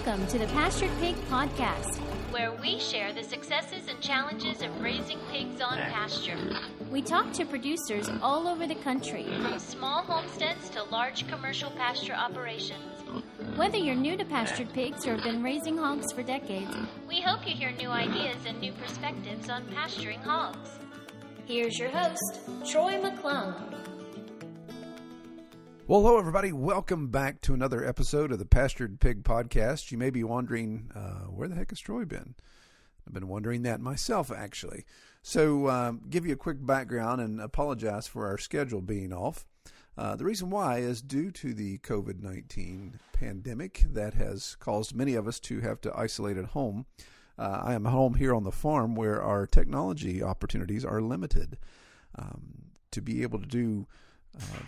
Welcome to the Pastured Pig Podcast, where we share the successes and challenges of raising pigs on pasture. We talk to producers all over the country, From small homesteads to large commercial pasture operations. Whether you're new to pastured pigs or have been raising hogs for decades, We hope you hear new ideas and new perspectives on pasturing hogs. here's your host, Troy McClung. Well, hello, everybody. Welcome back to another episode of the Pastured Pig Podcast. You may be wondering, where the heck has Troy been? I've been wondering that myself, actually. So, give you a quick background and apologize for our schedule being off. The reason why is due to the COVID-19 pandemic that has caused many of us to have to isolate at home. I am home here on the farm where our technology opportunities are limited. To be able to do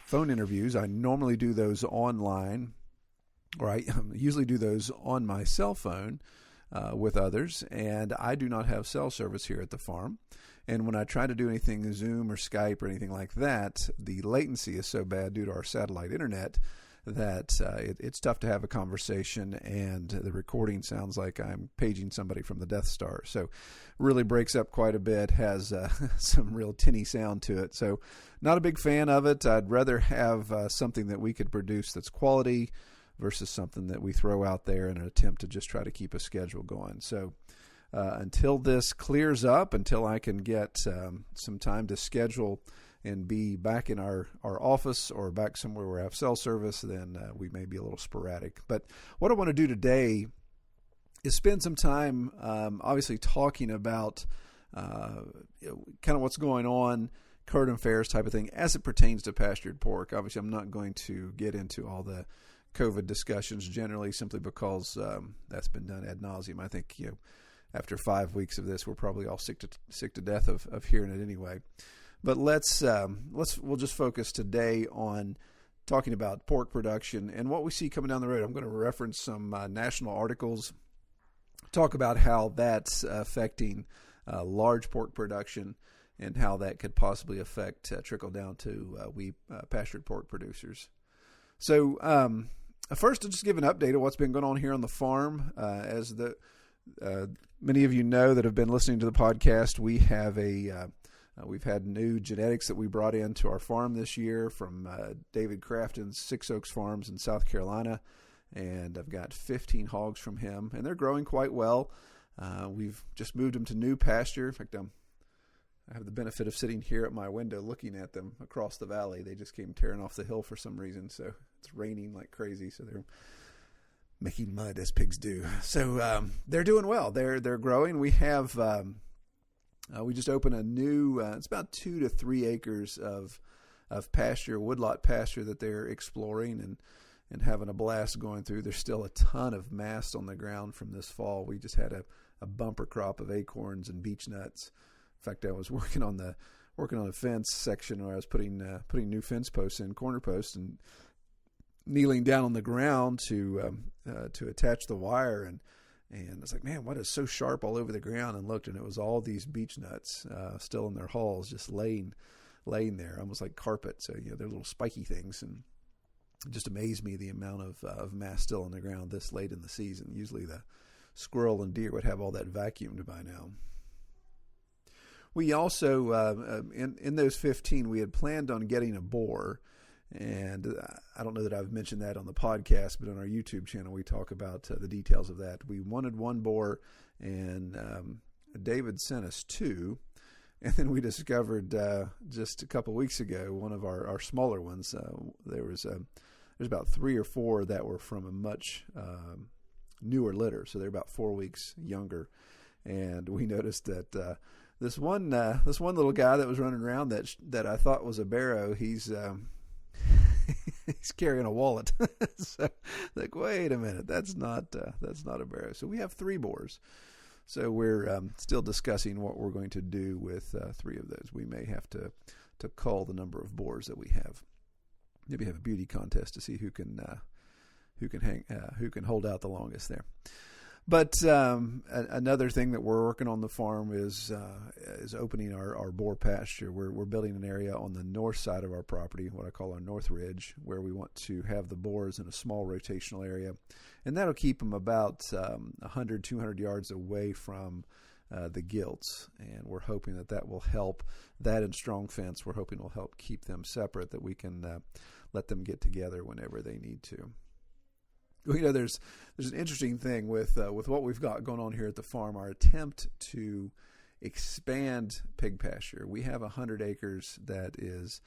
phone interviews, I normally do those online, or I usually do those on my cell phone with others, and I do not have cell service here at the farm. And when I try to do anything Zoom or Skype or anything like that, the latency is so bad due to our satellite internet that it's tough to have a conversation, and the recording sounds like I'm paging somebody from the Death Star. So really breaks up quite a bit, has some real tinny sound to it. So not a big fan of it. I'd rather have something that we could produce that's quality versus something that we throw out there in an attempt to just try to keep a schedule going. So until this clears up, until I can get some time to schedule and be back in our office or back somewhere where I have cell service, then we may be a little sporadic. But what I want to do today is spend some time obviously talking about kind of what's going on, current affairs type of thing, as it pertains to pastured pork. Obviously, I'm not going to get into all the COVID discussions generally simply because that's been done ad nauseum. I think, after 5 weeks of this, we're probably all sick to death of hearing it anyway. But we'll just focus today on talking about pork production and what we see coming down the road. I'm going to reference some national articles, talk about how that's affecting large pork production and how that could possibly affect trickle down to we pastured pork producers. So first, I'll just give an update of what's been going on here on the farm. As many of you know that have been listening to the podcast, we have we've had new genetics that we brought into our farm this year from David Crafton's Six Oaks Farms in South Carolina, and I've got 15 hogs from him, and they're growing quite well. We've just moved them to new pasture. In fact, I have the benefit of sitting here at my window looking at them across the valley. They just came tearing off the hill for some reason, so it's raining like crazy, so they're making mud as pigs do. So they're doing well. They're growing. We have we just opened a new, it's about 2 to 3 acres of pasture, woodlot pasture that they're exploring and having a blast going through. There's still a ton of mast on the ground from this fall. We just had a bumper crop of acorns and beech nuts. In fact, I was working on the fence section where I was putting new fence posts in, corner posts, and kneeling down on the ground to attach the wire, and I was like, man, what is so sharp all over the ground? And looked, and it was all these beech nuts still in their hulls, just laying there, almost like carpet. So they're little spiky things, and it just amazed me the amount of mass still on the ground this late in the season. Usually the squirrel and deer would have all that vacuumed by now. We also in those 15, we had planned on getting a boar. And I don't know that I've mentioned that on the podcast, but on our YouTube channel, we talk about the details of that. We wanted one boar, and David sent us 2. And then we discovered just a couple weeks ago, one of our smaller ones, there's about 3 or 4 that were from a much newer litter. So they're about 4 weeks younger. And we noticed that this one little guy that was running around that I thought was a barrow, he's carrying a wallet. So, like, wait a minute, that's not a barrow. So we have 3 boars. So we're still discussing what we're going to do with 3 of those. We may have to cull the number of boars that we have. Maybe have a beauty contest to see who can hold out the longest there. But another thing that we're working on the farm is opening our boar pasture. We're building an area on the north side of our property, what I call our north ridge, where we want to have the boars in a small rotational area. And that'll keep them about 100, 200 yards away from the gilts. And we're hoping that will help. That and strong fence, we're hoping will help keep them separate, that we can let them get together whenever they need to. There's an interesting thing with what we've got going on here at the farm. Our attempt to expand pig pasture. We have 100 acres that is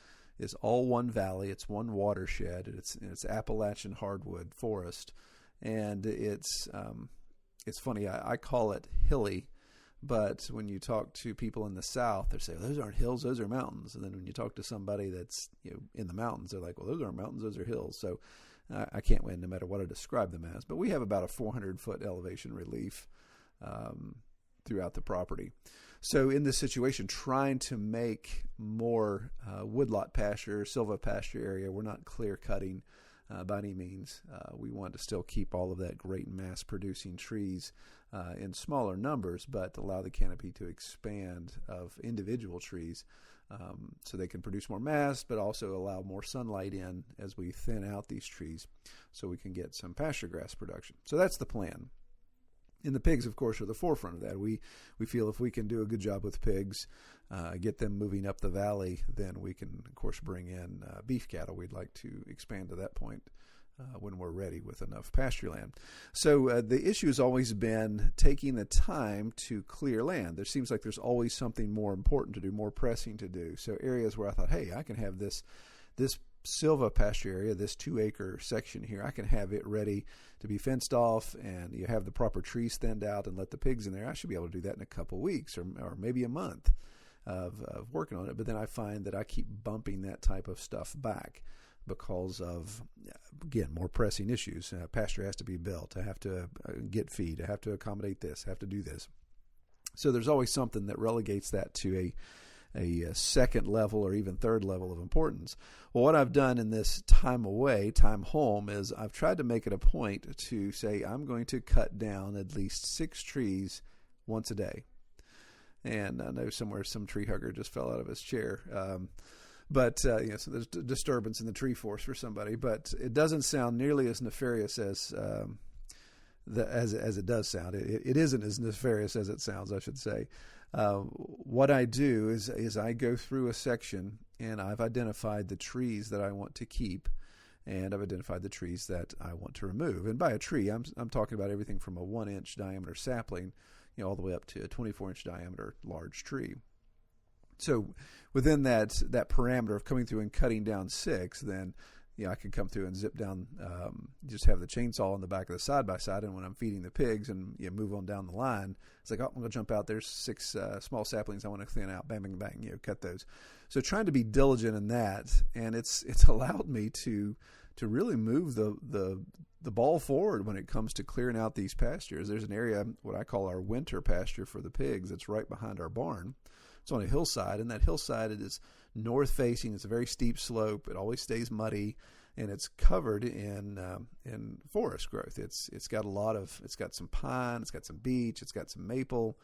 all one valley. It's one watershed. It's Appalachian hardwood forest, and it's funny. I call it hilly, but when you talk to people in the South, they say, well, those aren't hills, those are mountains. And then when you talk to somebody that's in the mountains, they're like, well, those aren't mountains, those are hills. So I can't win no matter what I describe them as. But we have about a 400-foot elevation relief throughout the property. So in this situation, trying to make more woodlot pasture, silva pasture area, we're not clear cutting by any means. We want to still keep all of that great mass-producing trees in smaller numbers, but allow the canopy to expand of individual trees so they can produce more mass, but also allow more sunlight in as we thin out these trees so we can get some pasture grass production. So that's the plan. And the pigs, of course, are the forefront of that. We feel if we can do a good job with pigs, get them moving up the valley, then we can, of course, bring in beef cattle. We'd like to expand to that point when we're ready with enough pasture land. So the issue has always been taking the time to clear land. There seems like there's always something more important to do, more pressing to do. So areas where I thought, hey, I can have this silva pasture area, this 2-acre section here, I can have it ready to be fenced off, and you have the proper trees thinned out and let the pigs in there. I should be able to do that in a couple weeks or maybe a month of working on it. But then I find that I keep bumping that type of stuff back because of, again, more pressing issues. Pasture has to be built. I have to get feed. I have to accommodate this. I have to do this. So there's always something that relegates that to a second level or even third level of importance. Well, what I've done in this time away, time home, is I've tried to make it a point to say I'm going to cut down at least 6 trees once a day. And I know somewhere some tree hugger just fell out of his chair. So there's disturbance in the tree force for somebody, but it doesn't sound nearly as nefarious as it does sound. It isn't as nefarious as it sounds, I should say. What I do is I go through a section and I've identified the trees that I want to keep, and I've identified the trees that I want to remove. And by a tree, I'm talking about everything from a 1-inch diameter sapling, all the way up to a 24-inch diameter large tree. So within that parameter of coming through and cutting down 6, then I can come through and zip down, just have the chainsaw on the back of the side-by-side, and when I'm feeding the pigs and move on down the line, it's like, oh, I'm going to jump out. There's 6 small saplings I want to thin out. Bang, bang, bang, cut those. So trying to be diligent in that, and it's allowed me to really move the ball forward when it comes to clearing out these pastures. There's an area, what I call our winter pasture for the pigs, that's right behind our barn. It's on a hillside, and that hillside, it is north facing. It's a very steep slope. It always stays muddy, and it's covered in forest growth. It's got some pine, it's got some beech, it's got some maple,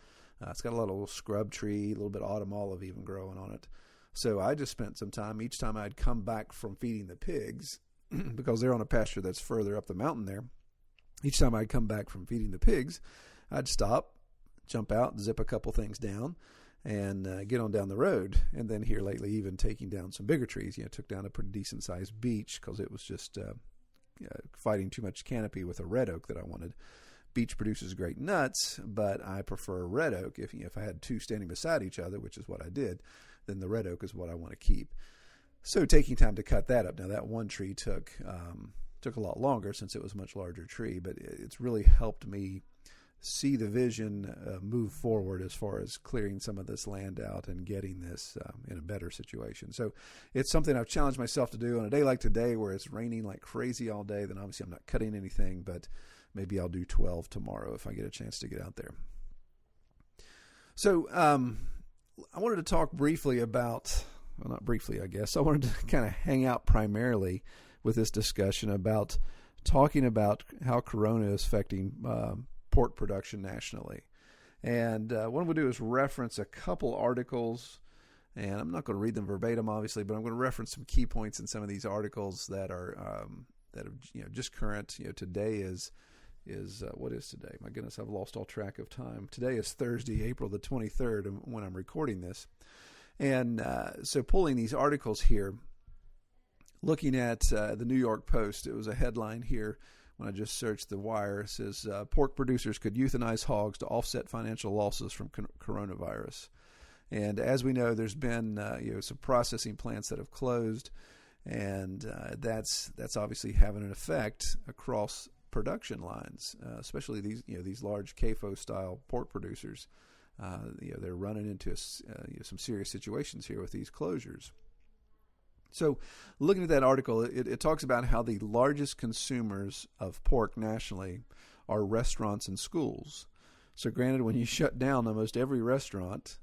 it's got a lot of little scrub tree, a little bit of autumn olive even growing on it. So I just spent some time each time I'd come back from feeding the pigs, because they're on a pasture that's further up the mountain there. Each time I'd come back from feeding the pigs, I'd stop, jump out, zip a couple things down, and get on down the road. And then here lately, even taking down some bigger trees. Took down a pretty decent sized beech because it was just fighting too much canopy with a red oak that I wanted. Beech produces great nuts, but I prefer red oak. If I had 2 standing beside each other, which is what I did, then the red oak is what I want to keep. So taking time to cut that up. Now that one tree took a lot longer since it was a much larger tree, but it's really helped me see the vision move forward as far as clearing some of this land out and getting this in a better situation. So it's something I've challenged myself to do on a day like today where it's raining like crazy all day. Then obviously I'm not cutting anything, but maybe I'll do 12 tomorrow if I get a chance to get out there. So I wanted to talk briefly about, well, not briefly, I guess. I wanted to kind of hang out primarily with this discussion about talking about how Corona is affecting pork production nationally. And what I'm going to do is reference a couple articles, and I'm not going to read them verbatim, obviously, but I'm going to reference some key points in some of these articles that are just current. Today is what is today? My goodness, I've lost all track of time. Today is Thursday, April the 23rd, when I'm recording this. And so pulling these articles here, looking at the New York Post, it was a headline here when I just searched the wire. It says, pork producers could euthanize hogs to offset financial losses from coronavirus. And as we know, there's been some processing plants that have closed, and that's obviously having an effect across production lines, especially these large CAFO style pork producers. They're running into some serious situations here with these closures. So looking at that article, it talks about how the largest consumers of pork nationally are restaurants and schools. So granted, when you shut down almost every restaurant,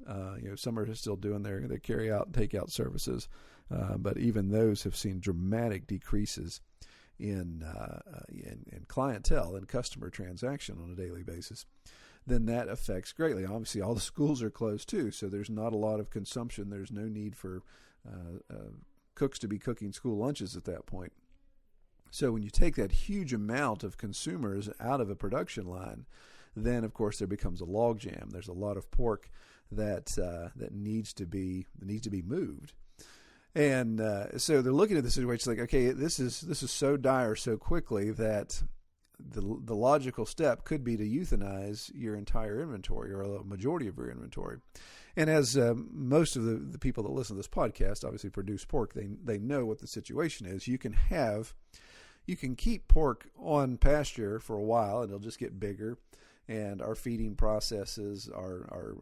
some are still doing their carry out and take out services, but even those have seen dramatic decreases in clientele and customer transaction on a daily basis. Then that affects greatly. Obviously, all the schools are closed too, so there's not a lot of consumption. There's no need for cooks to be cooking school lunches at that point. So when you take that huge amount of consumers out of a production line, then of course there becomes a logjam. There's a lot of pork that needs to be moved. And so they're looking at the situation like, okay, this is so dire so quickly that the logical step could be to euthanize your entire inventory or a majority of your inventory. And as most of the people that listen to this podcast obviously produce pork, they know what the situation is. You can keep pork on pasture for a while and it'll just get bigger. And our feeding processes, our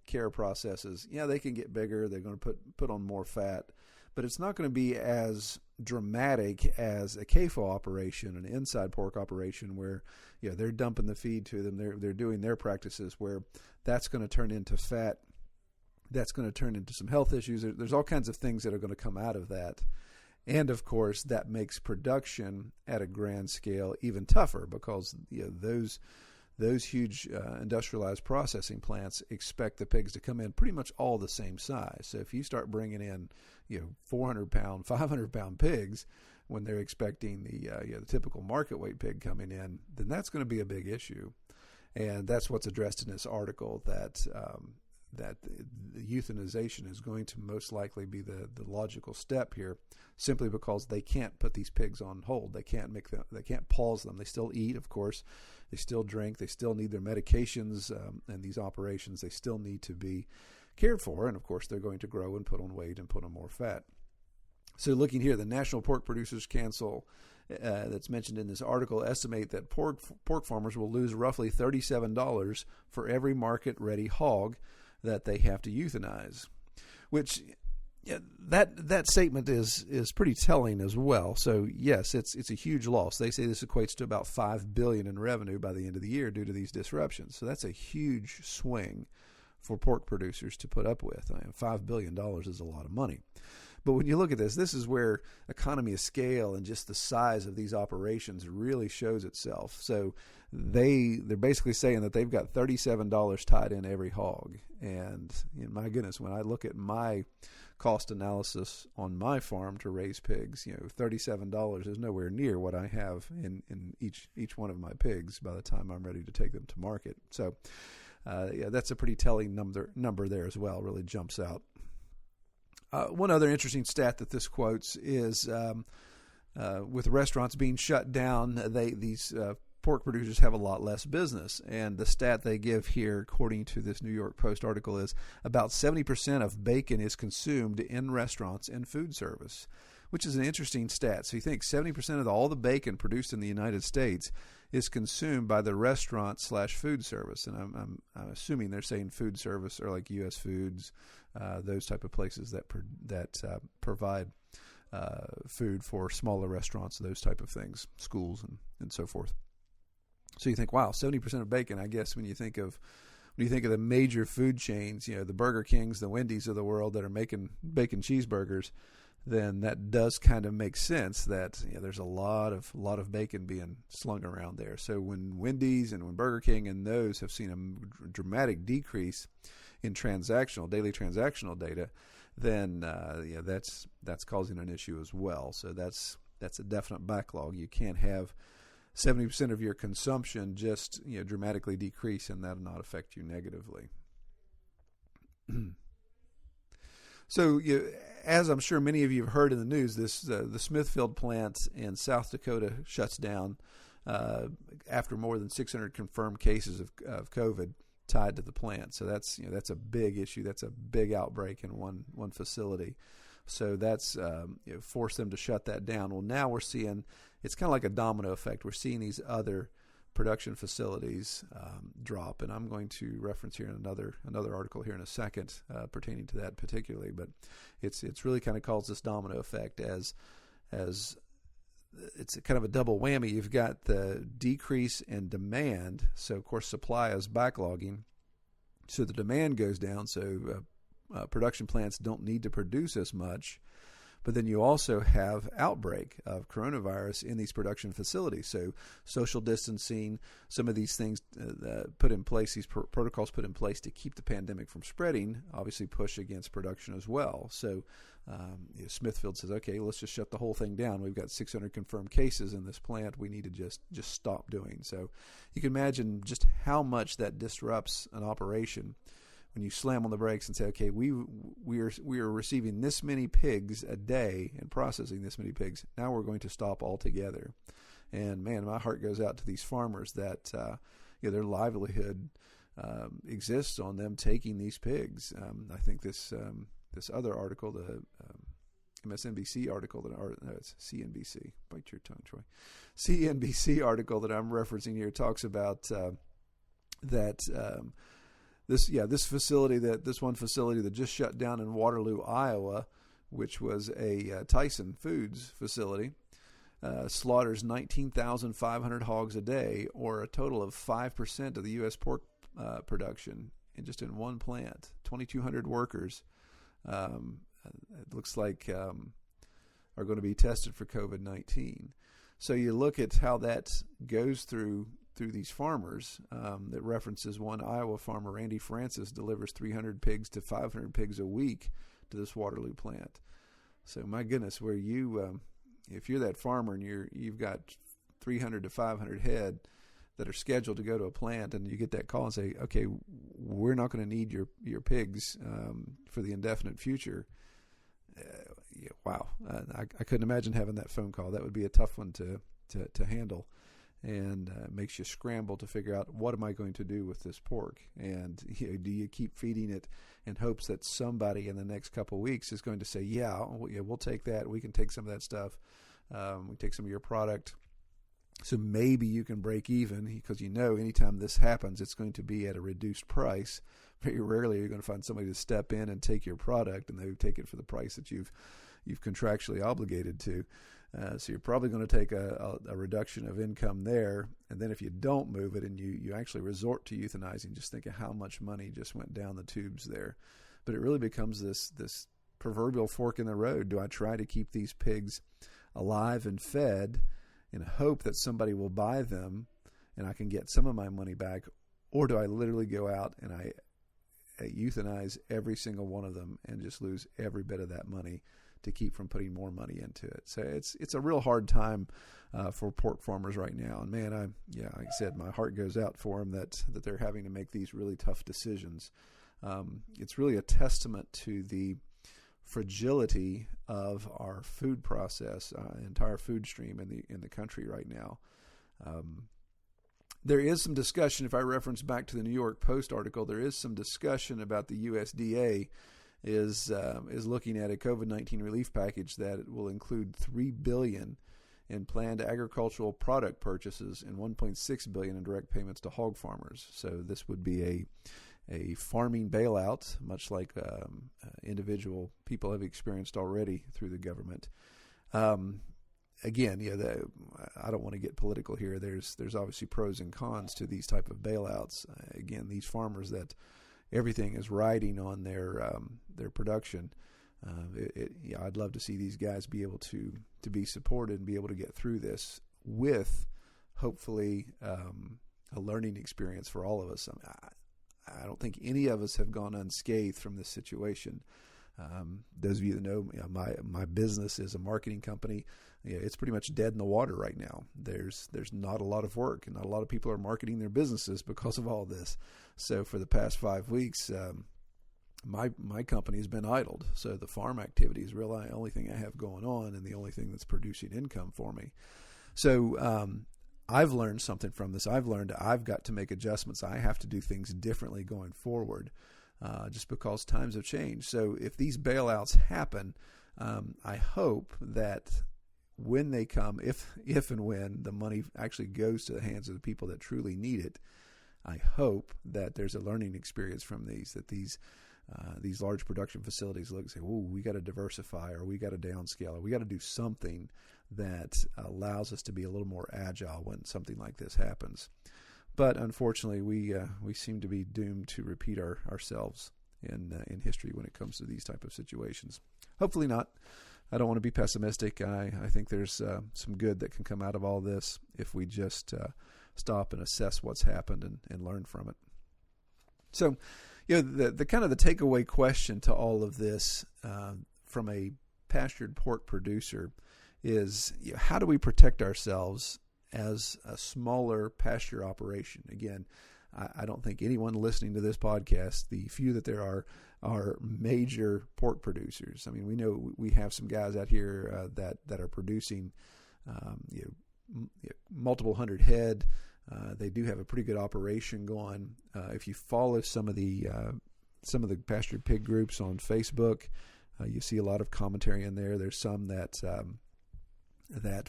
care processes, they can get bigger. They're going to put on more fat. But it's not going to be as dramatic as a CAFO operation, an inside pork operation, where they're dumping the feed to them. They're doing their practices where that's going to turn into fat. That's going to turn into some health issues. There's all kinds of things that are going to come out of that. And of course, that makes production at a grand scale even tougher because those huge industrialized processing plants expect the pigs to come in pretty much all the same size. So if you start bringing in 400-pound, 500-pound pigs when they're expecting the typical market weight pig coming in, then that's going to be a big issue. And that's what's addressed in this article, that the euthanization is going to most likely be the logical step here, simply because they can't put these pigs on hold. They can't pause them. They still eat, of course. They still drink. They still need their medications, and these operations, they still need to be cared for. And of course, they're going to grow and put on weight and put on more fat. So looking here, the National Pork Producers Council that's mentioned in this article estimate that pork farmers will lose roughly $37 for every market-ready hog that they have to euthanize, which that statement is pretty telling as well. So yes, it's a huge loss. They say this equates to about $5 billion in revenue by the end of the year due to these disruptions. So that's a huge swing for pork producers to put up with. $5 billion is a lot of money. But when you look at this is where economy of scale and just the size of these operations really shows itself. So they're basically saying that they've got $37 tied in every hog. And my goodness, when I look at my cost analysis on my farm to raise pigs, $37 is nowhere near what I have in each one of my pigs by the time I'm ready to take them to market. So that's a pretty telling number there as well. Really jumps out. One other interesting stat that this quotes is with restaurants being shut down, these pork producers have a lot less business. And the stat they give here, according to this New York Post article, is about 70% of bacon is consumed in restaurants and food service, which is an interesting stat. So you think 70% of all the bacon produced in the United States is consumed by the restaurant/food service. And I'm assuming they're saying food service or like U.S. Foods, those type of places that provide food for smaller restaurants, those type of things, schools and so forth. So you think, wow, 70% of bacon. I guess when you think of the major food chains, the Burger Kings, the Wendy's of the world that are making bacon cheeseburgers, then that does kind of make sense that there's a lot of bacon being slung around there. So when Wendy's and when Burger King and those have seen a dramatic decrease in daily transactional data, then that's causing an issue as well. So that's a definite backlog. You can't have 70% of your consumption just dramatically decrease and that not affect you negatively. So, as I'm sure many of you have heard in the news, the Smithfield plant in South Dakota shuts down after more than 600 confirmed cases of COVID tied to the plant. So that's a big issue. That's a big outbreak in one facility. So that's forced them to shut that down. Well, now we're seeing it's kind of like a domino effect. We're seeing these other production facilities drop, and I'm going to reference here in another article here in a second pertaining to that particularly. But it's really kind of caused this domino effect as it's kind of a double whammy. You've got the decrease in demand, so of course supply is backlogging, so the demand goes down. So production plants don't need to produce as much. But then you also have outbreak of coronavirus in these production facilities. So social distancing, some of these things put in place, these protocols put in place to keep the pandemic from spreading, obviously push against production as well. So Smithfield says, okay, let's just shut the whole thing down. We've got 600 confirmed cases in this plant. We need to just stop doing. So you can imagine just how much that disrupts an operation. When you slam on the brakes and say, okay, we are receiving this many pigs a day and processing this many pigs, now we're going to stop altogether. And man, my heart goes out to these farmers that their livelihood exists on them taking these pigs. I think this other article, the MSNBC article it's CNBC. Bite your tongue, Troy. CNBC article that I'm referencing here talks about this one facility that just shut down in Waterloo, Iowa, which was a Tyson Foods facility, slaughters 19,500 hogs a day, or a total of 5% of the U.S. pork production, in one plant. 2,200 workers, it looks like, are going to be tested for COVID-19. So you look at how that goes through these farmers. That references one Iowa farmer, Randy Francis, delivers 300 pigs to 500 pigs a week to this Waterloo plant. So my goodness, where if you're that farmer and you've got 300 to 500 head that are scheduled to go to a plant, and you get that call and say, okay, we're not going to need your pigs for the indefinite future. Wow. I couldn't imagine having that phone call. That would be a tough one to handle. And makes you scramble to figure out, what am I going to do with this pork? And do you keep feeding it in hopes that somebody in the next couple of weeks is going to say, yeah, we'll take that. We can take some of that stuff. We take some of your product. So maybe you can break even, because anytime this happens, it's going to be at a reduced price. Very rarely you're going to find somebody to step in and take your product, and they would take it for the price that you've contractually obligated to. So you're probably going to take a reduction of income there. And then if you don't move it and you actually resort to euthanizing, just think of how much money just went down the tubes there. But it really becomes this proverbial fork in the road. Do I try to keep these pigs alive and fed in hope that somebody will buy them and I can get some of my money back? Or do I literally go out and I euthanize every single one of them and just lose every bit of that money to keep from putting more money into it? So it's a real hard time for pork farmers right now. And man, like I said, my heart goes out for them that they're having to make these really tough decisions. It's really a testament to the fragility of our food process, entire food stream in the country right now. There is some discussion, if I reference back to the New York Post article, there is some discussion about the USDA is looking at a COVID-19 relief package that will include $3 billion in planned agricultural product purchases and $1.6 billion in direct payments to hog farmers. So this would be a farming bailout, much like individual people have experienced already through the government. Again, I don't want to get political here. There's obviously pros and cons to these type of bailouts. Again, these farmers that everything is riding on their production. I'd love to see these guys be able to be supported and be able to get through this with hopefully a learning experience for all of us. I don't think any of us have gone unscathed from this situation. Those of you that know, my business is a marketing company. It's pretty much dead in the water right now. There's not a lot of work, and not a lot of people are marketing their businesses because of all this. So for the past 5 weeks, my company has been idled. So the farm activity is really the only thing I have going on, and the only thing that's producing income for me. So I've learned something from this. I've learned I've got to make adjustments. I have to do things differently going forward, just because times have changed. So if these bailouts happen, I hope that when they come, if and when the money actually goes to the hands of the people that truly need it, I hope that there's a learning experience from these, that these large production facilities look and say, "Oh, we got to diversify, or we got to downscale, or we got to do something that allows us to be a little more agile when something like this happens." But unfortunately, we seem to be doomed to repeat ourselves in history when it comes to these type of situations. Hopefully not. I don't want to be pessimistic. I think there's some good that can come out of all this if we just stop and assess what's happened and learn from it. So, the kind of the takeaway question to all of this from a pastured pork producer is, how do we protect ourselves as a smaller pasture operation? Again, I don't think anyone listening to this podcast, the few that there are major pork producers. I mean, we know we have some guys out here that are producing multiple hundred head. They do have a pretty good operation going. If you follow some of the pastured pig groups on Facebook, you see a lot of commentary in there. There's some that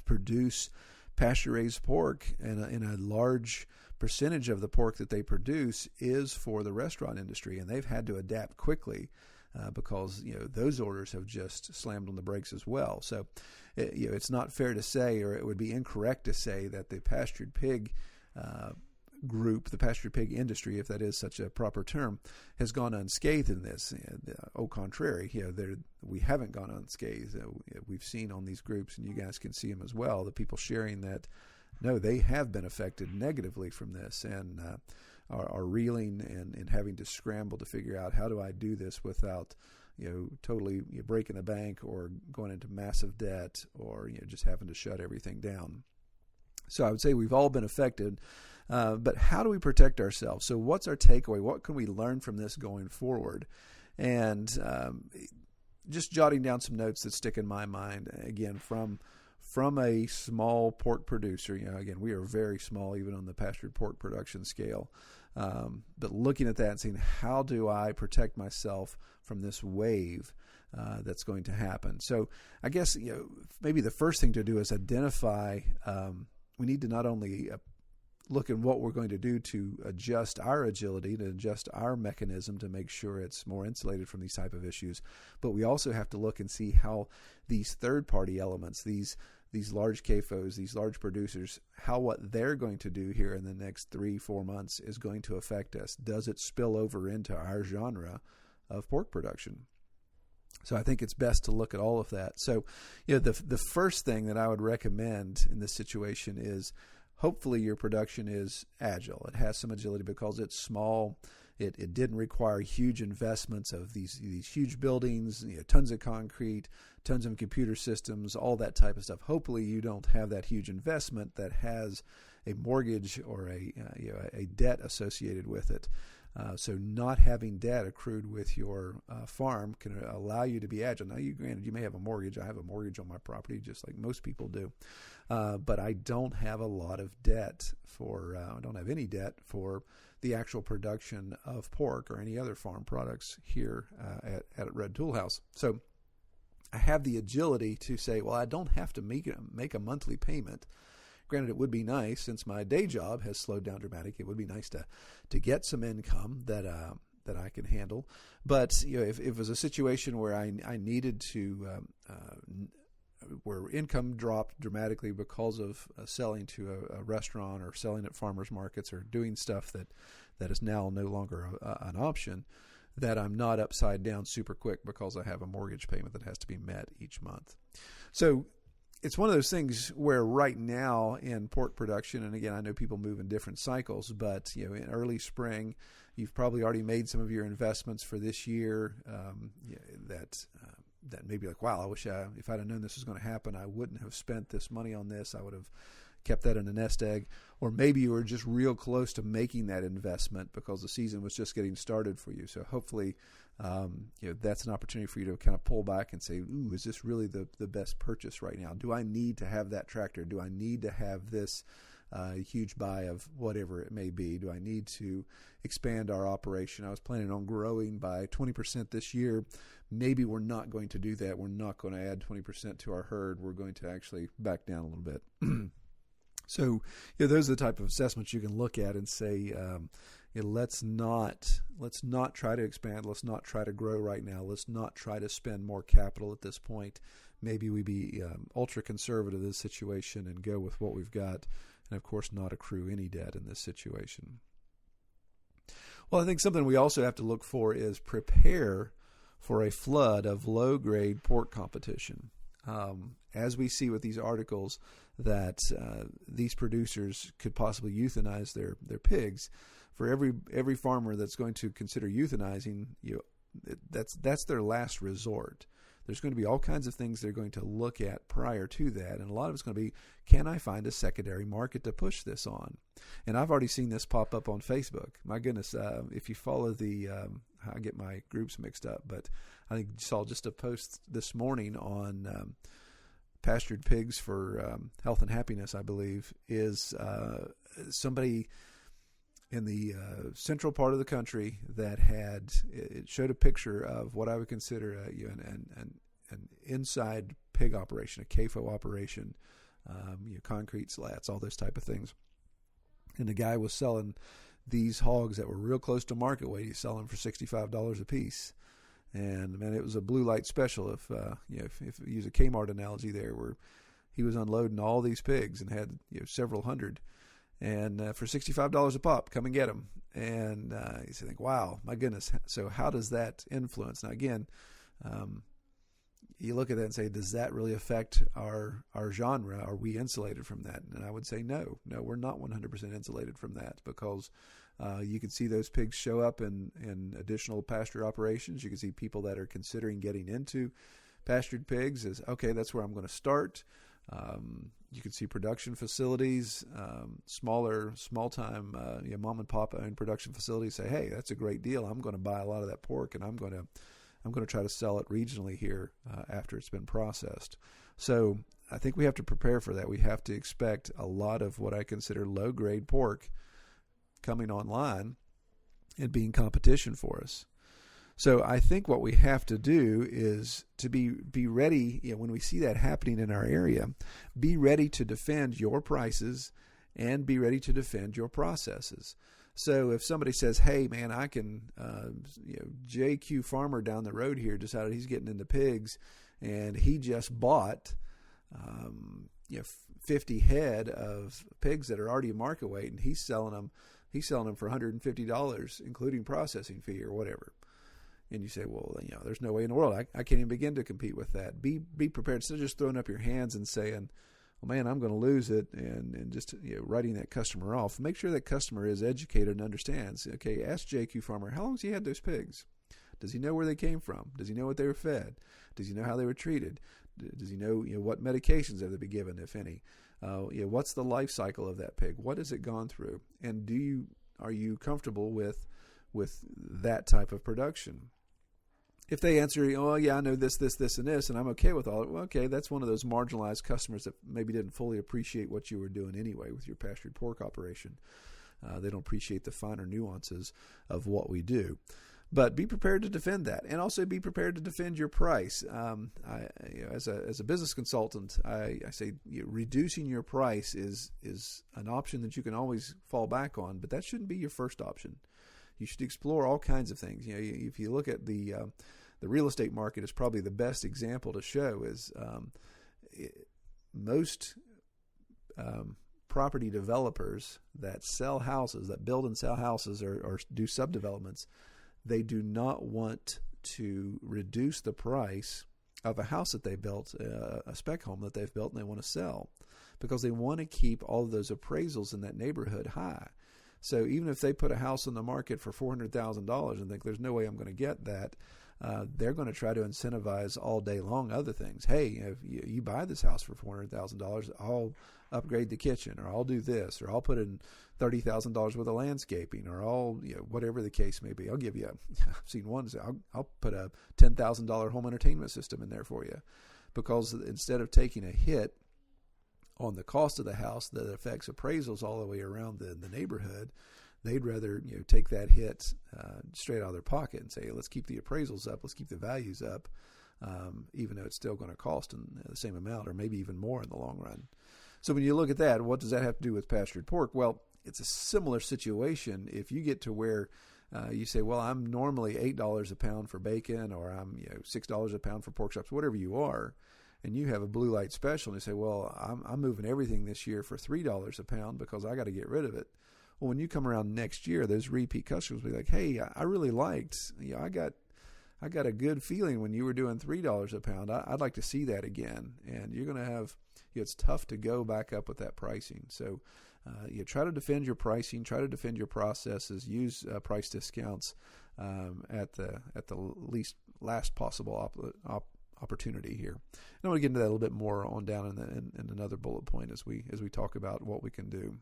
produce pasture-raised pork, and a large percentage of the pork that they produce is for the restaurant industry, and they've had to adapt quickly because those orders have just slammed on the brakes as well. So it's not fair to say, or it would be incorrect to say, that the pastured pig group, the pastured pig industry, if that is such a proper term, has gone unscathed in this. Au contrary, we haven't gone unscathed. We've seen on these groups, and you guys can see them as well, the people sharing that, no, they have been affected negatively from this, and are reeling and having to scramble to figure out, how do I do this without totally breaking the bank or going into massive debt, or just having to shut everything down. So I would say we've all been affected, but how do we protect ourselves? So what's our takeaway? What can we learn from this going forward? And just jotting down some notes that stick in my mind, again, from a small pork producer. Again, we are very small even on the pastured pork production scale, but looking at that and saying, how do I protect myself from this wave that's going to happen? So I guess maybe the first thing to do is identify. We need to not only look at what we're going to do to adjust our agility, to adjust our mechanism to make sure it's more insulated from these type of issues, but we also have to look and see how these third-party elements, these large CAFOs, these large producers, how what they're going to do here in the next 3-4 months is going to affect us. Does it spill over into our genre of pork production? So I think it's best to look at all of that. So, the first thing that I would recommend in this situation is, hopefully your production is agile. It has some agility because it's small. It didn't require huge investments of these huge buildings, tons of concrete, tons of computer systems, all that type of stuff. Hopefully you don't have that huge investment that has a mortgage or a debt associated with it. So not having debt accrued with your farm can allow you to be agile. Now, granted, you may have a mortgage. I have a mortgage on my property, just like most people do. But I don't have a lot of debt I don't have any debt for the actual production of pork or any other farm products here at Red Tool House. So I have the agility to say, well, I don't have to make a monthly payment. Granted, it would be nice, since my day job has slowed down dramatically, it would be nice to get some income that I can handle. But if it was a situation where I needed to, where income dropped dramatically because of selling to a restaurant or selling at farmers markets or doing stuff that is now no longer an option, that I'm not upside down super quick because I have a mortgage payment that has to be met each month. So it's one of those things where right now in pork production, and again, I know people move in different cycles, but in early spring, you've probably already made some of your investments for this year that may be like, wow, I wish if I'd have known this was going to happen, I wouldn't have spent this money on this. I would have kept that in a nest egg. Or maybe you were just real close to making that investment because the season was just getting started for you. So hopefully that's an opportunity for you to kind of pull back and say, ooh, is this really the best purchase right now? Do I need to have that tractor? Do I need to have this huge buy of whatever it may be? Do I need to expand our operation? I was planning on growing by 20% this year. Maybe we're not going to do that. We're not going to add 20% to our herd. We're going to actually back down a little bit. So those are the type of assessments you can look at and say, let's not try to expand. Let's not try to grow right now. Let's not try to spend more capital at this point. Maybe we be ultra conservative in this situation and go with what we've got, and of course not accrue any debt in this situation. Well, I think something we also have to look for is prepare for a flood of low-grade pork competition. As we see with these articles that these producers could possibly euthanize their pigs, for every farmer that's going to consider euthanizing, that's their last resort. There's going to be all kinds of things they're going to look at prior to that, and a lot of it's going to be, can I find a secondary market to push this on? And I've already seen this pop up on Facebook. My goodness, if you follow I get my groups mixed up, but I think you saw just a post this morning on pastured pigs for health and happiness, I believe, is somebody in the central part of the country that it showed a picture of what I would consider an inside pig operation, a CAFO operation, concrete slats, all those type of things. And the guy was selling these hogs that were real close to market weight. He's selling for $65 a piece. And man, it was a blue light special. If you use a Kmart analogy there, where he was unloading all these pigs and had several hundred, and for $65 a pop, come and get them. And you think, wow, my goodness. So how does that influence? Now again, you look at that and say, does that really affect our genre? Are we insulated from that? And I would say no, we're not 100% insulated from that, because you can see those pigs show up in additional pasture operations. You can see people that are considering getting into pastured pigs as, okay, that's where I'm going to start. You can see production facilities, small-time mom and pop owned production facilities say, hey, that's a great deal. I'm going to buy a lot of that pork, and I'm going to try to sell it regionally here after it's been processed. So I think we have to prepare for that. We have to expect a lot of what I consider low-grade pork coming online and being competition for us. So I think what we have to do is to be ready, when we see that happening in our area, be ready to defend your prices and be ready to defend your processes. So if somebody says, hey, man, I can, JQ Farmer down the road here decided he's getting into pigs, and he just bought 50 head of pigs that are already market weight, and he's selling them for $150, including processing fee or whatever. And you say, well, there's no way in the world. I can't even begin to compete with that. Be prepared. Instead of just throwing up your hands and saying, well, man, I'm going to lose it, and just writing that customer off. Make sure that customer is educated and understands. Okay, ask JQ Farmer, how long has he had those pigs? Does he know where they came from? Does he know what they were fed? Does he know how they were treated? Does he know what medications have they been given, if any? What's the life cycle of that pig? What has it gone through? And are you comfortable with that type of production? If they answer, oh, yeah, I know this, and this, and I'm okay with all it, well, okay, that's one of those marginalized customers that maybe didn't fully appreciate what you were doing anyway with your pastured pork operation. They don't appreciate the finer nuances of what we do. But be prepared to defend that, and also be prepared to defend your price. As a business consultant, I say reducing your price is an option that you can always fall back on, but that shouldn't be your first option. You should explore all kinds of things. If you look at the real estate market, is probably the best example to show. Is most property developers that sell houses, that build and sell houses, or do subdevelopments, they do not want to reduce the price of a house that they built, a spec home that they've built and they want to sell, because they want to keep all of those appraisals in that neighborhood high. So even if they put a house on the market for $400,000 and think there's no way I'm going to get that, they're going to try to incentivize all day long other things. Hey, if you buy this house for $400,000, I'll upgrade the kitchen, or I'll do this, or I'll put in $30,000 worth of landscaping, or I'll, whatever the case may be. I'll give you I've seen one, I'll put a $10,000 home entertainment system in there for you, because instead of taking a hit on the cost of the house that affects appraisals all the way around the neighborhood, they'd rather take that hit straight out of their pocket and say, hey, let's keep the appraisals up, let's keep the values up, even though it's still going to cost the same amount or maybe even more in the long run. So when you look at that, what does that have to do with pastured pork? Well, it's a similar situation. If you get to where you say, well, I'm normally $8 a pound for bacon, or I'm $6 a pound for pork chops, whatever you are, and you have a blue light special, and you say, well, I'm moving everything this year for $3 a pound because I got to get rid of it. Well, when you come around next year, those repeat customers will be like, hey, I really liked, I got a good feeling when you were doing $3 a pound. I'd like to see that again. And you're going to have, it's tough to go back up with that pricing. So you try to defend your pricing, try to defend your processes, use price discounts at the least last possible opportunity here. And I want to get into that a little bit more on down in another bullet point as we talk about what we can do.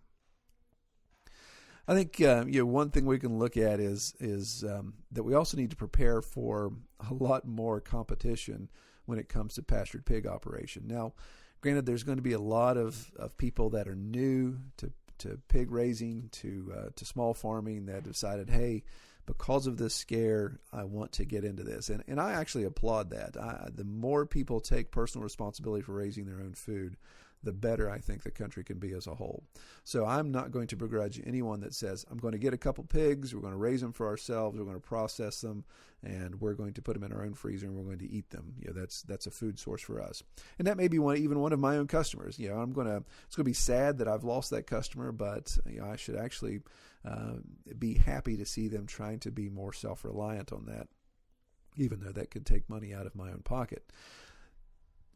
I think one thing we can look at is that we also need to prepare for a lot more competition when it comes to pastured pig operation. Now, granted, there's going to be a lot of people that are new to pig raising, to small farming, that decided, hey, because of this scare, I want to get into this. And I actually applaud that. The more people take personal responsibility for raising their own food, the better I think the country can be as a whole. So I'm not going to begrudge anyone that says, I'm going to get a couple pigs, we're going to raise them for ourselves, we're going to process them, and we're going to put them in our own freezer and we're going to eat them. That's a food source for us. And that may be even one of my own customers. It's going to be sad that I've lost that customer, but I should actually be happy to see them trying to be more self-reliant on that, even though that could take money out of my own pocket.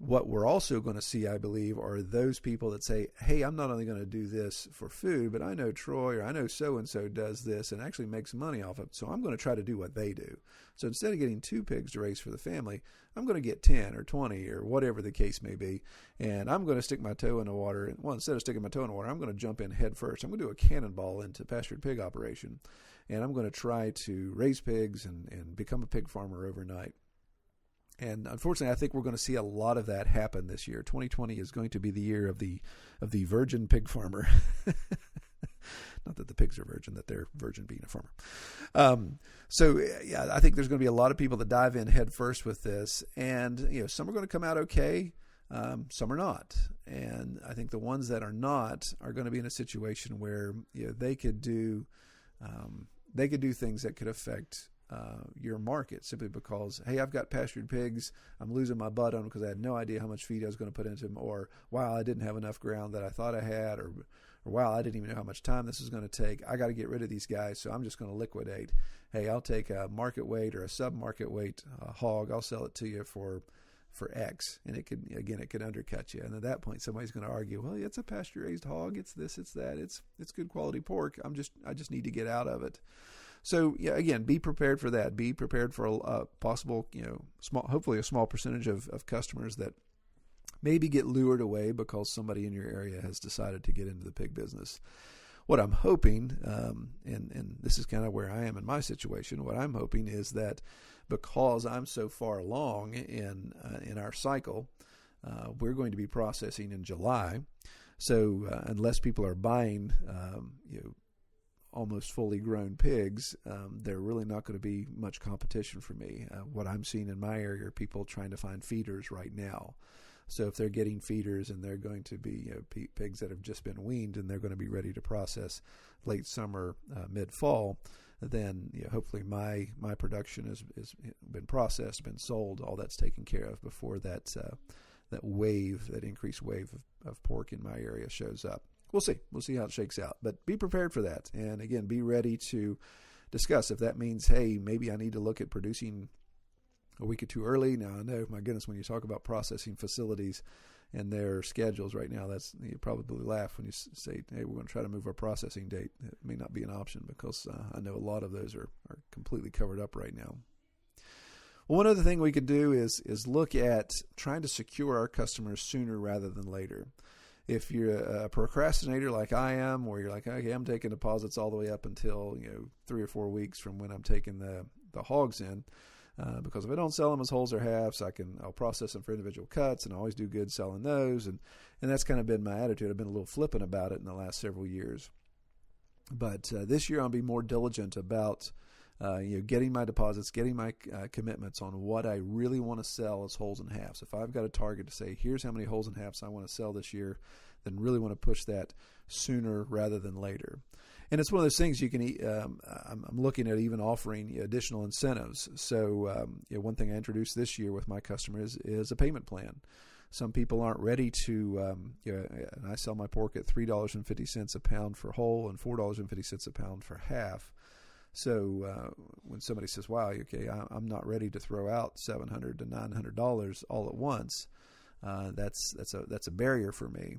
What we're also going to see, I believe, are those people that say, hey, I'm not only going to do this for food, but I know Troy or I know so-and-so does this and actually makes money off of it, so I'm going to try to do what they do. So instead of getting 2 pigs to raise for the family, I'm going to get 10 or 20 or whatever the case may be, and I'm going to stick my toe in the water. Well, instead of sticking my toe in the water, I'm going to jump in head first. I'm going to do a cannonball into pastured pig operation, and I'm going to try to raise pigs and become a pig farmer overnight. And unfortunately, I think we're going to see a lot of that happen this year. 2020 is going to be the year of the virgin pig farmer. Not that the pigs are virgin, that they're virgin being a farmer. So I think there's going to be a lot of people that dive in head first with this, and some are going to come out okay, some are not. And I think the ones that are not are going to be in a situation where they could do things that could affect your market, simply because, hey, I've got pastured pigs, I'm losing my butt on them because I had no idea how much feed I was going to put into them, or wow, I didn't have enough ground that I thought I had, or wow, I didn't even know how much time this is going to take. I got to get rid of these guys, so I'm just going to liquidate. Hey, I'll take a market weight or a sub-market weight hog, I'll sell it to you for X, and it could undercut you. And at that point, somebody's going to argue, well, it's a pasture-raised hog, it's this, it's that, it's good quality pork. I just need to get out of it. So again, be prepared for that. Be prepared for a possible, hopefully a small percentage of customers that maybe get lured away because somebody in your area has decided to get into the pig business. What I'm hoping, and this is kind of where I am in my situation, what I'm hoping is that because I'm so far along in our cycle, we're going to be processing in July. So unless people are buying, almost fully grown pigs, they're really not going to be much competition for me. What I'm seeing in my area are people trying to find feeders right now. So if they're getting feeders and they're going to be pigs that have just been weaned and they're going to be ready to process late summer, mid-fall, then hopefully my production has been processed, been sold, all that's taken care of before that increased wave of pork in my area shows up. We'll see how it shakes out, but be prepared for that. And again, be ready to discuss if that means, hey, maybe I need to look at producing a week or two early. Now, I know, my goodness, when you talk about processing facilities and their schedules right now, you probably laugh when you say, hey, we're going to try to move our processing date. It may not be an option because I know a lot of those are completely covered up right now. Well, one other thing we could do is look at trying to secure our customers sooner rather than later. If you're a procrastinator like I am, where you're like, okay, I'm taking deposits all the way up until 3 or 4 weeks from when I'm taking the hogs in, because if I don't sell them as wholes or halves, I'll process them for individual cuts, and I always do good selling those, and that's kind of been my attitude. I've been a little flippant about it in the last several years, but this year I'll be more diligent about getting my deposits, getting my commitments on what I really want to sell as wholes and halves. If I've got a target to say, here's how many wholes and halves I want to sell this year, then really want to push that sooner rather than later. And it's one of those things you can. I'm looking at even offering additional incentives. So one thing I introduced this year with my customers is a payment plan. Some people aren't ready to. And I sell my pork at $3.50 a pound for whole and $4.50 a pound for half. So when somebody says, "Wow, okay, I'm not ready to throw out $700 to $900 all at once," that's a barrier for me.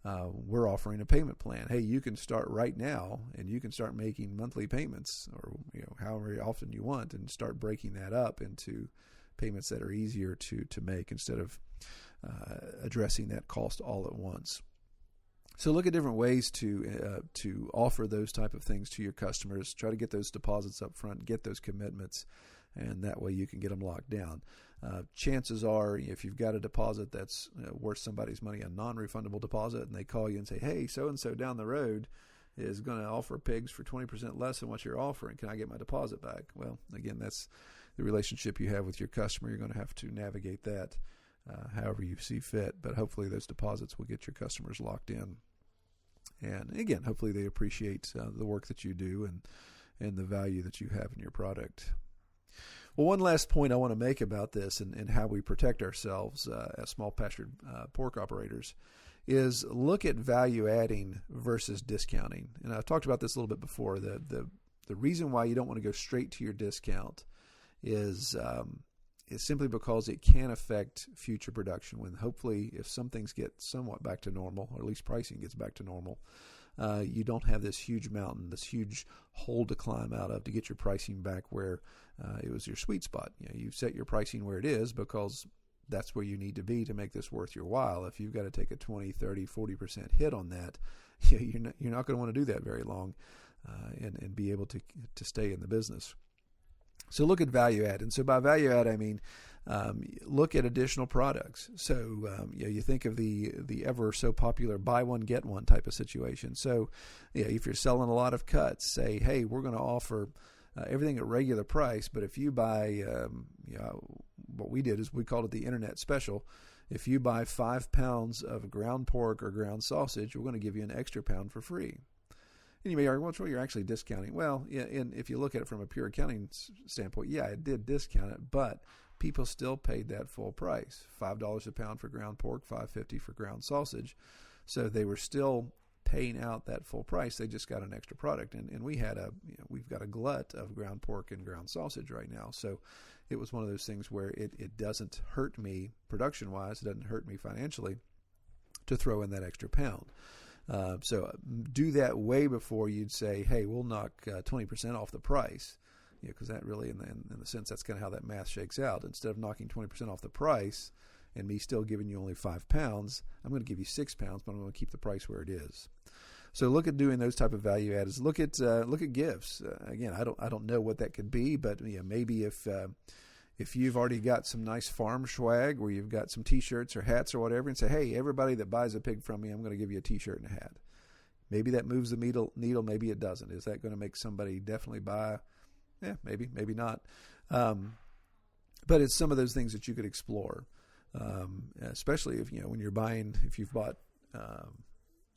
We're offering a payment plan. Hey, you can start right now, and you can start making monthly payments, or however often you want, and start breaking that up into payments that are easier to make instead of addressing that cost all at once. So look at different ways to offer those type of things to your customers. Try to get those deposits up front, get those commitments, and that way you can get them locked down. Chances are, if you've got a deposit that's worth somebody's money, a non-refundable deposit, and they call you and say, hey, so-and-so down the road is going to offer pigs for 20% less than what you're offering. Can I get my deposit back? Well, again, that's the relationship you have with your customer. You're going to have to navigate that however you see fit, but hopefully those deposits will get your customers locked in. And again, hopefully they appreciate the work that you do and the value that you have in your product. Well, one last point I want to make about this and how we protect ourselves as small pastured pork operators is look at value adding versus discounting. And I've talked about this a little bit before. The reason why you don't want to go straight to your discount is simply because it can affect future production. When hopefully, if some things get somewhat back to normal, or at least pricing gets back to normal, you don't have this huge mountain, this huge hole to climb out of to get your pricing back where it was your sweet spot. You've set your pricing where it is because that's where you need to be to make this worth your while. If you've got to take a 20, 30, 40% hit on that, you're not going to want to do that very long and be able to stay in the business. So look at value add. And so by value add, I mean look at additional products. So you think of the ever so popular buy one, get one type of situation. So if you're selling a lot of cuts, say, hey, we're going to offer everything at regular price, but if you buy, what we did is we called it the internet special. If you buy 5 pounds of ground pork or ground sausage, we're going to give you an extra pound for free. And you may argue, well, you're actually discounting. Well, yeah, and if you look at it from a pure accounting standpoint, yeah, it did discount it, but people still paid that full price, $5 a pound for ground pork, $5.50 for ground sausage. So they were still paying out that full price. They just got an extra product, and we've got a glut of ground pork and ground sausage right now. So it was one of those things where it doesn't hurt me production-wise, it doesn't hurt me financially to throw in that extra pound. So do that way before you'd say, hey, we'll knock 20% off the price, because that really, in the sense, that's kind of how that math shakes out. Instead of knocking 20% off the price and me still giving you only 5 pounds, I'm going to give you 6 pounds, but I'm going to keep the price where it is. So look at doing those type of value adds. Look at gifts. Again, I don't know what that could be, but maybe if you've already got some nice farm swag where you've got some T-shirts or hats or whatever, and say, hey, everybody that buys a pig from me, I'm going to give you a T-shirt and a hat. Maybe that moves the needle, maybe it doesn't. Is that going to make somebody definitely buy? Yeah, maybe not. But it's some of those things that you could explore, especially if when you're buying, if you've bought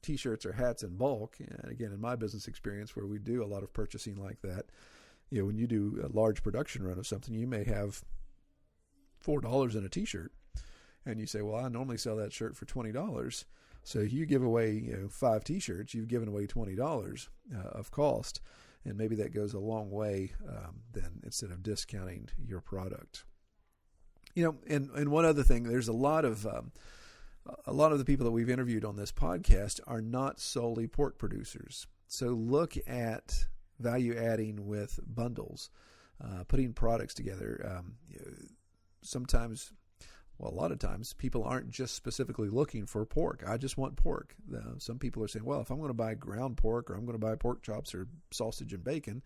T-shirts or hats in bulk. And again, in my business experience, where we do a lot of purchasing like that, when you do a large production run of something, you may have $4 in a T-shirt, and you say, well, I normally sell that shirt for $20. So you give away 5 T-shirts, you've given away $20 of cost. And maybe that goes a long way then instead of discounting your product. And one other thing, there's a lot of the people that we've interviewed on this podcast are not solely pork producers. So look at value adding with bundles, putting products together. A lot of times people aren't just specifically looking for pork. I just want pork. Some people are saying, well, if I'm going to buy ground pork or I'm going to buy pork chops or sausage and bacon,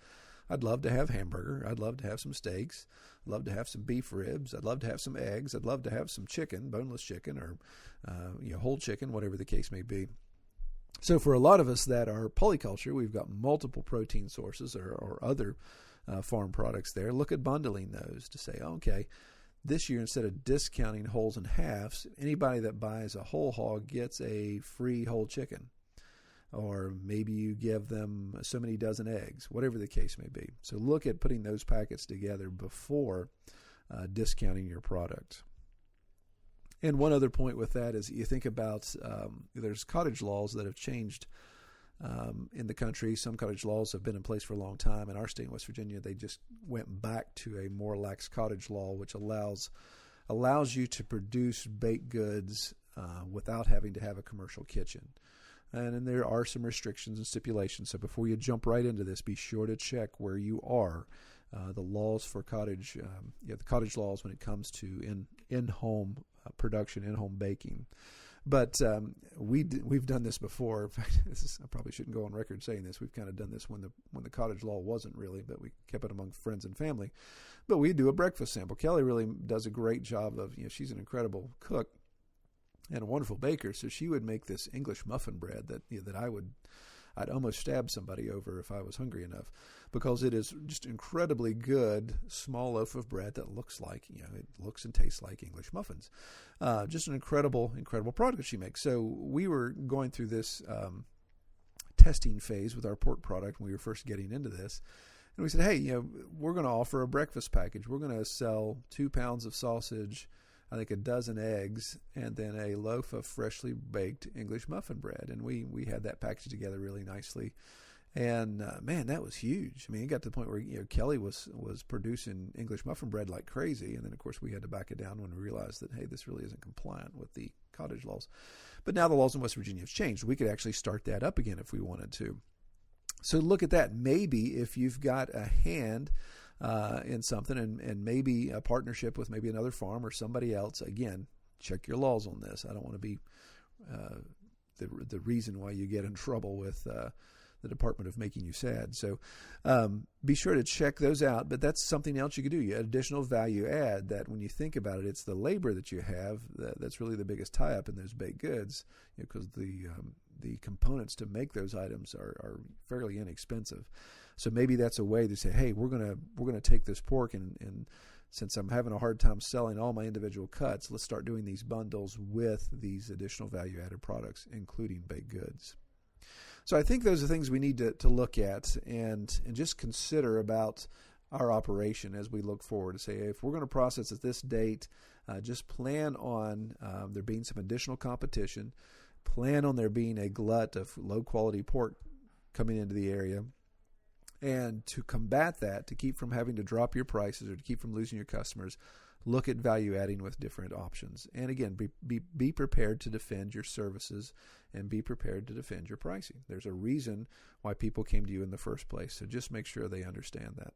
I'd love to have hamburger. I'd love to have some steaks. I'd love to have some beef ribs. I'd love to have some eggs. I'd love to have some chicken, boneless chicken or whole chicken, whatever the case may be. So for a lot of us that are polyculture, we've got multiple protein sources or other farm products there. Look at bundling those to say, okay, this year instead of discounting wholes and halves, anybody that buys a whole hog gets a free whole chicken. Or maybe you give them so many dozen eggs, whatever the case may be. So look at putting those packets together before discounting your product. And one other point with that is you think about there's cottage laws that have changed in the country. Some cottage laws have been in place for a long time. In our state in West Virginia, they just went back to a more lax cottage law, which allows you to produce baked goods without having to have a commercial kitchen. And there are some restrictions and stipulations. So before you jump right into this, be sure to check where you are. The laws for cottage, the cottage laws when it comes to in-home production, in-home baking. But we've done this before. In fact, I probably shouldn't go on record saying this. We've kind of done this when the cottage law wasn't really, but we kept it among friends and family. But we do a breakfast sample. Kelly really does a great job of, she's an incredible cook and a wonderful baker. So she would make this English muffin bread that I'd almost stab somebody over if I was hungry enough, because it is just incredibly good small loaf of bread that looks like, it looks and tastes like English muffins. Just an incredible product that she makes. So we were going through this testing phase with our pork product when we were first getting into this. And we said, hey, we're going to offer a breakfast package. We're going to sell 2 pounds of sausage, I think a dozen eggs, and then a loaf of freshly baked English muffin bread. And we had that packaged together really nicely. And man, that was huge. I mean, it got to the point where Kelly was producing English muffin bread like crazy. And then, of course, we had to back it down when we realized that, hey, this really isn't compliant with the cottage laws. But now the laws in West Virginia have changed. We could actually start that up again if we wanted to. So look at that. Maybe if you've got a hand in something and maybe a partnership with maybe another farm or somebody else, again, check your laws on this. I don't want to be the reason why you get in trouble with the Department of Making You Sad. So be sure to check those out. But that's something else you could do. You add additional value add that when you think about it, it's the labor that you have that's really the biggest tie-up in those baked goods, because the components to make those items are fairly inexpensive. So maybe that's a way to say, hey, we're gonna take this pork and since I'm having a hard time selling all my individual cuts, let's start doing these bundles with these additional value-added products, including baked goods. So I think those are things we need to look at and just consider about our operation as we look forward to say, hey, if we're going to process at this date, just plan on there being some additional competition. Plan on there being a glut of low-quality pork coming into the area. And to combat that, to keep from having to drop your prices or to keep from losing your customers, look at value adding with different options. And again, be prepared to defend your services and be prepared to defend your pricing. There's a reason why people came to you in the first place. So just make sure they understand that.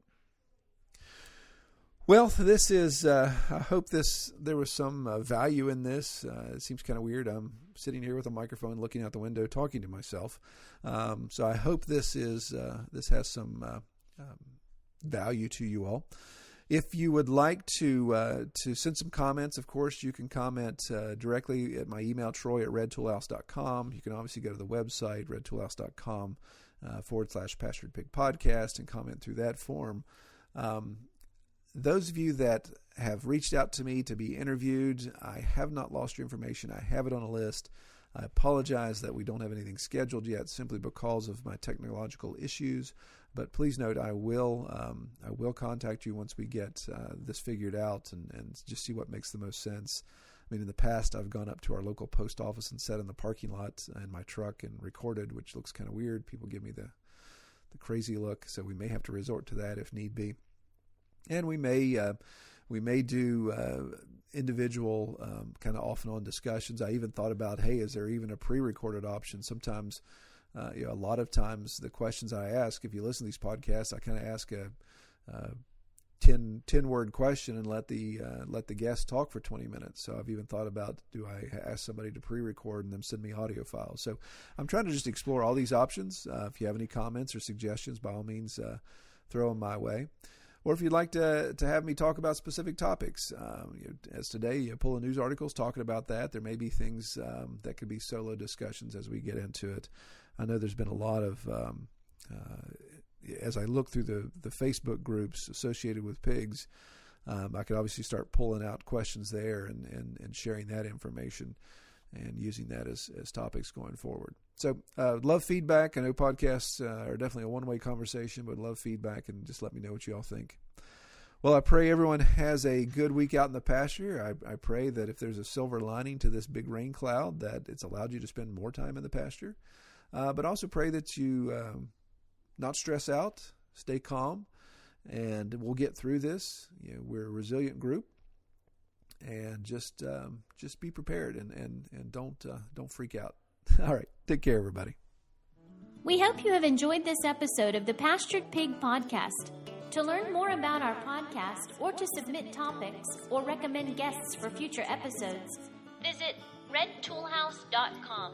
Well, this is, I hope there was some value in this. It seems kind of weird. I'm sitting here with a microphone looking out the window talking to myself. So I hope this has some value to you all. If you would like to send some comments, of course, you can comment directly at my email, troy@redtoolhouse.com. You can obviously go to the website, redtoolhouse.com /pastured pig podcast and comment through that form. Those of you that have reached out to me to be interviewed, I have not lost your information. I have it on a list. I apologize that we don't have anything scheduled yet simply because of my technological issues. But please note, I will contact you once we get this figured out and just see what makes the most sense. I mean, in the past, I've gone up to our local post office and sat in the parking lot in my truck and recorded, which looks kind of weird. People give me crazy look, so we may have to resort to that if need be. And we may do individual kind of off and on discussions. I even thought about, hey, is there even a pre-recorded option? Sometimes, a lot of times the questions I ask, if you listen to these podcasts, I kind of ask a 10-word question and let the guest talk for 20 minutes. So I've even thought about, do I ask somebody to pre-record and then send me audio files? So I'm trying to just explore all these options. If you have any comments or suggestions, by all means, throw them my way. Or if you'd like to have me talk about specific topics, as today, pull news articles talking about that. There may be things that could be solo discussions as we get into it. I know there's been a lot of, as I look through the Facebook groups associated with pigs, I could obviously start pulling out questions there and sharing that information and using that as topics going forward. So love feedback. I know podcasts are definitely a one-way conversation, but love feedback and just let me know what you all think. Well, I pray everyone has a good week out in the pasture. I pray that if there's a silver lining to this big rain cloud, that it's allowed you to spend more time in the pasture. But also pray that you not stress out, stay calm, and we'll get through this. We're a resilient group. And just be prepared and don't freak out. All right, take care, everybody. We hope you have enjoyed this episode of the Pastured Pig Podcast. To learn more about our podcast or to submit topics or recommend guests for future episodes, Visit redtoolhouse.com.